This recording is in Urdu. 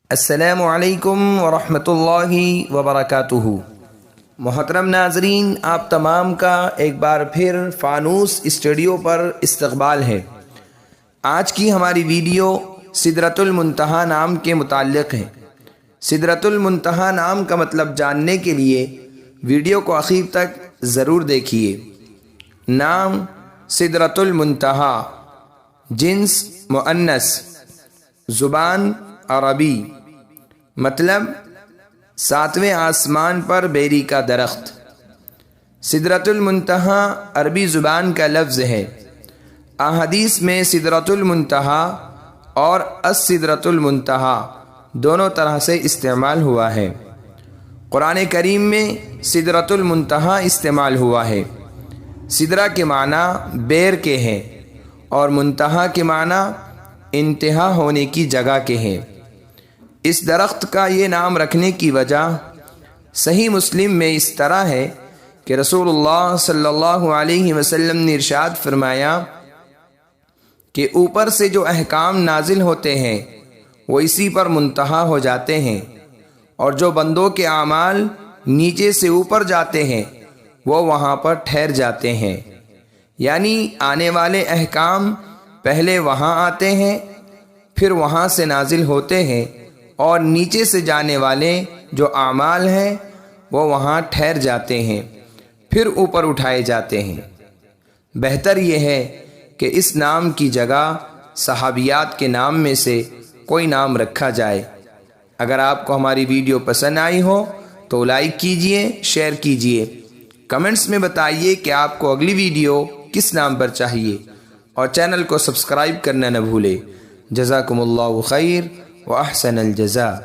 السلام علیکم ورحمۃ اللہ وبرکاتہ۔ محترم ناظرین، آپ تمام کا ایک بار پھر فانوس اسٹوڈیو پر استقبال ہے۔ آج کی ہماری ویڈیو سدرۃ المنتہا نام کے متعلق ہے۔ سدرۃ المنتہا نام کا مطلب جاننے کے لیے ویڈیو کو آخر تک ضرور دیکھیے۔ نام سدرۃ المنتہا، جنس مؤنث، زبان عربی، مطلب ساتویں آسمان پر بیری کا درخت۔ سدرۃ المنتہا عربی زبان کا لفظ ہے۔ احادیث میں سدرۃ المنتہا اور السدرۃ المنتہا دونوں طرح سے استعمال ہوا ہے۔ قرآن کریم میں سدرۃ المنتہا استعمال ہوا ہے۔ سدرہ کے معنی بیر کے ہیں اور منتہا کے معنی انتہا ہونے کی جگہ کے ہیں۔ اس درخت کا یہ نام رکھنے کی وجہ صحیح مسلم میں اس طرح ہے کہ رسول اللہ صلی اللہ علیہ وسلم نے ارشاد فرمایا کہ اوپر سے جو احکام نازل ہوتے ہیں وہ اسی پر منتہا ہو جاتے ہیں، اور جو بندوں کے اعمال نیچے سے اوپر جاتے ہیں وہ وہاں پر ٹھہر جاتے ہیں۔ یعنی آنے والے احکام پہلے وہاں آتے ہیں، پھر وہاں سے نازل ہوتے ہیں، اور نیچے سے جانے والے جو اعمال ہیں وہ وہاں ٹھہر جاتے ہیں، پھر اوپر اٹھائے جاتے ہیں۔ بہتر یہ ہے کہ اس نام کی جگہ صحابیات کے نام میں سے کوئی نام رکھا جائے۔ اگر آپ کو ہماری ویڈیو پسند آئی ہو تو لائک کیجئے، شیئر کیجئے، کمنٹس میں بتائیے کہ آپ کو اگلی ویڈیو کس نام پر چاہیے، اور چینل کو سبسکرائب کرنا نہ بھولے۔ جزاکم اللہ خیر واحسن الجزاء۔